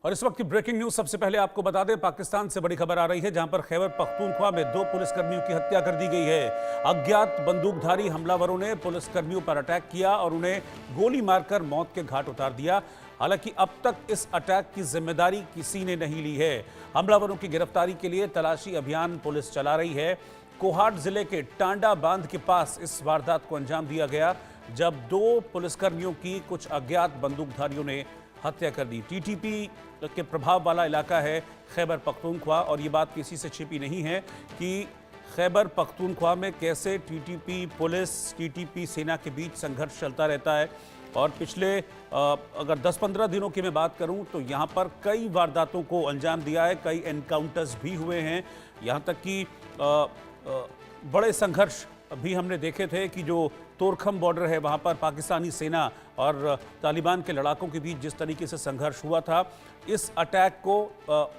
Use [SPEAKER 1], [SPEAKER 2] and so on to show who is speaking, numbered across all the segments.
[SPEAKER 1] और इस वक्त की ब्रेकिंग न्यूज सबसे पहले आपको बता दें, पाकिस्तान से बड़ी खबर आ रही है जहां पर खैबर पख्तूनख्वा में 2 पुलिसकर्मियों की हत्या कर दी गई है। अज्ञात बंदूकधारी हमलावरों ने पुलिसकर्मियों पर अटैक किया और उन्हें गोली मारकर मौत के घाट उतार दिया। हालांकि अब तक इस अटैक की जिम्मेदारी किसी ने नहीं ली है। हमलावरों की गिरफ्तारी के लिए तलाशी अभियान पुलिस चला रही है। कोहाट जिले के टांडा बांध के पास इस वारदात को अंजाम दिया गया जब 2 पुलिसकर्मियों की कुछ अज्ञात बंदूकधारियों ने हत्या कर दी। टीटीपी के प्रभाव वाला इलाका है खैबर पख्तूनख्वा और ये बात किसी से छिपी नहीं है कि खैबर पख्तूनख्वा में कैसे टीटीपी पुलिस, टीटीपी सेना के बीच संघर्ष चलता रहता है। और पिछले अगर 10-15 दिनों की मैं बात करूं तो यहाँ पर कई वारदातों को अंजाम दिया है, कई एनकाउंटर्स भी हुए हैं। यहाँ तक कि बड़े संघर्ष भी हमने देखे थे कि जो तोरखम बॉर्डर है वहाँ पर पाकिस्तानी सेना और तालिबान के लड़ाकों के बीच जिस तरीके से संघर्ष हुआ था, इस अटैक को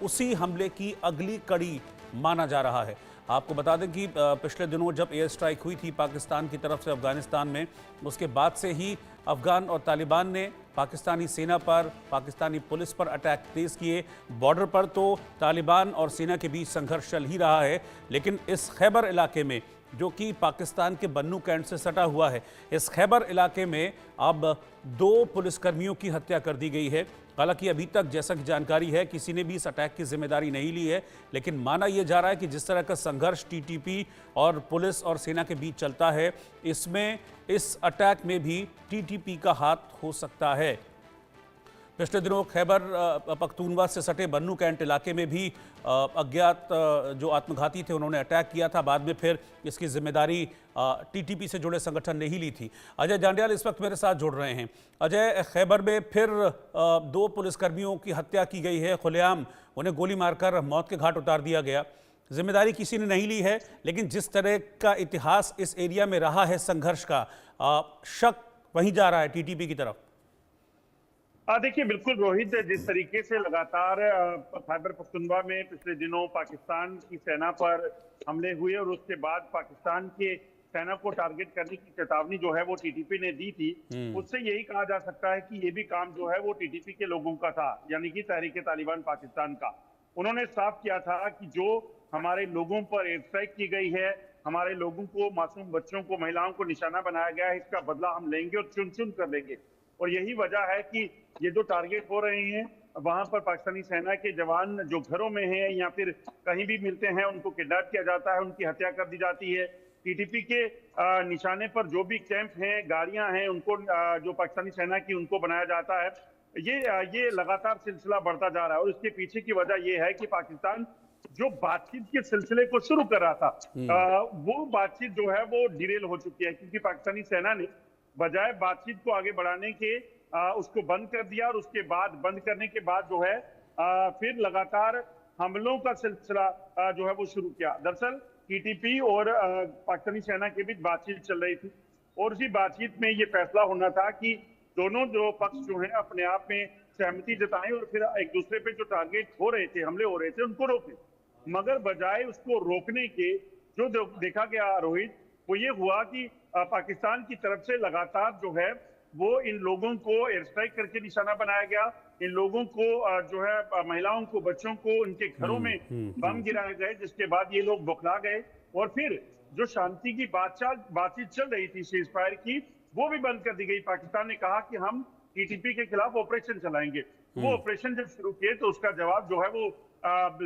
[SPEAKER 1] उसी हमले की अगली कड़ी माना जा रहा है। आपको बता दें कि पिछले दिनों जब एयर स्ट्राइक हुई थी पाकिस्तान की तरफ से अफगानिस्तान में, उसके बाद से ही अफगान और तालिबान ने पाकिस्तानी सेना पर, पाकिस्तानी पुलिस पर अटैक तेज़ किए। बॉर्डर पर तो तालिबान और सेना के बीच संघर्ष चल ही रहा है, लेकिन इस खैबर इलाके में जो कि पाकिस्तान के बन्नू कैंट से सटा हुआ है, इस खैबर इलाके में अब 2 पुलिसकर्मियों की हत्या कर दी गई है। हालांकि अभी तक जैसा कि जानकारी है किसी ने भी इस अटैक की जिम्मेदारी नहीं ली है, लेकिन माना यह जा रहा है कि जिस तरह का संघर्ष टीटीपी और पुलिस और सेना के बीच चलता है, इसमें इस अटैक में भी टीटीपी का हाथ हो सकता है। पिछले दिनों खैबर पख्तूनख्वा से सटे बन्नू कैंट इलाके में भी अज्ञात जो आत्मघाती थे उन्होंने अटैक किया था। बाद में फिर इसकी जिम्मेदारी टीटीपी से जुड़े संगठन ने ही ली थी। अजय जांडियाल इस वक्त मेरे साथ जुड़ रहे हैं। अजय, खैबर में फिर 2 पुलिसकर्मियों की हत्या की गई है, खुलेआम उन्हें गोली मारकर मौत के घाट उतार दिया गया। जिम्मेदारी किसी ने नहीं ली है, लेकिन जिस तरह का इतिहास इस एरिया में रहा है संघर्ष का, शक वहीं जा रहा है टीटीपी की तरफ।
[SPEAKER 2] देखिए, बिल्कुल रोहित, जिस तरीके से लगातार खैबर पख्तूनख्वा में पिछले दिनों पाकिस्तान की सेना पर हमले हुए और उसके बाद पाकिस्तान के सेना को टारगेट करने की चेतावनी जो है वो टीटीपी ने दी थी, उससे यही कहा जा सकता है कि ये भी काम जो है वो टीटीपी के लोगों का था, यानी कि तहरीक तालिबान पाकिस्तान का। उन्होंने साफ किया था कि जो हमारे लोगों पर एयर स्ट्राइक की गई है, हमारे लोगों को, मासूम बच्चों को, महिलाओं को निशाना बनाया गया है, इसका बदला हम लेंगे और चुन चुन कर लेंगे। और यही वजह है कि ये जो टारगेट हो रहे हैं वहां पर पाकिस्तानी सेना के जवान जो घरों में हैं या फिर कहीं भी मिलते हैं उनको किडनैप किया जाता है, उनकी हत्या कर दी जाती है। टीटीपी के निशाने पर जो भी कैंप हैं, गाड़ियां हैं, उनको जो पाकिस्तानी सेना की उनको बनाया जाता है। ये लगातार सिलसिला बढ़ता जा रहा है और इसके पीछे की वजह यह है कि पाकिस्तान जो बातचीत के सिलसिले को शुरू कर रहा था, वो बातचीत जो है वो डिरेल हो चुकी है, क्योंकि पाकिस्तानी सेना ने बजाय बातचीत को आगे बढ़ाने के उसको बंद कर दिया और उसके बाद, बंद करने के बाद जो है फिर लगातार हमलों का सिलसिला जो है वो शुरू किया। दरअसल टीटीपी और पाकिस्तानी सेना के बीच बातचीत चल रही थी और उसी बातचीत में ये फैसला होना था कि दोनों जो पक्ष जो है अपने आप में सहमति जताएं और फिर एक दूसरे पे जो टारगेट हो रहे थे, हमले हो रहे थे, उनको रोकें। मगर बजाय उसको रोकने के जो देखा गया रोहित, वो ये हुआ कि पाकिस्तान की तरफ से लगातार जो है वो इन लोगों को एयर स्ट्राइक करके निशाना बनाया गया। इन लोगों को जो है महिलाओं को, बच्चों को उनके घरों में बम गिराए गए, जिसके बाद ये लोग बौखला गए और फिर जो शांति की बातचीत चल रही थी सीज फायर की, वो भी बंद कर दी गई। पाकिस्तान ने कहा कि हम टीटीपी के खिलाफ ऑपरेशन चलाएंगे। वो ऑपरेशन जब शुरू किए तो उसका जवाब जो है वो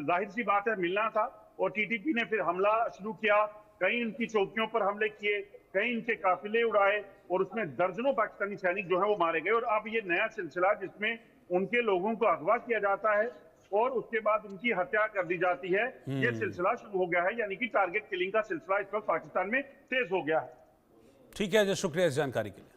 [SPEAKER 2] जाहिर सी बात है मिलना था और टीटीपी ने फिर हमला शुरू किया। कई इनकी चौकियों पर हमले किए, कई इनके काफिले उड़ाए और उसमें दर्जनों पाकिस्तानी सैनिक जो है वो मारे गए। और अब ये नया सिलसिला जिसमें उनके लोगों को अगवा किया जाता है और उसके बाद उनकी हत्या कर दी जाती है, ये सिलसिला शुरू हो गया है, यानी कि टारगेट किलिंग का सिलसिला इस वक्त पाकिस्तान में तेज हो गया है।
[SPEAKER 1] ठीक है, शुक्रिया इस जानकारी के लिए।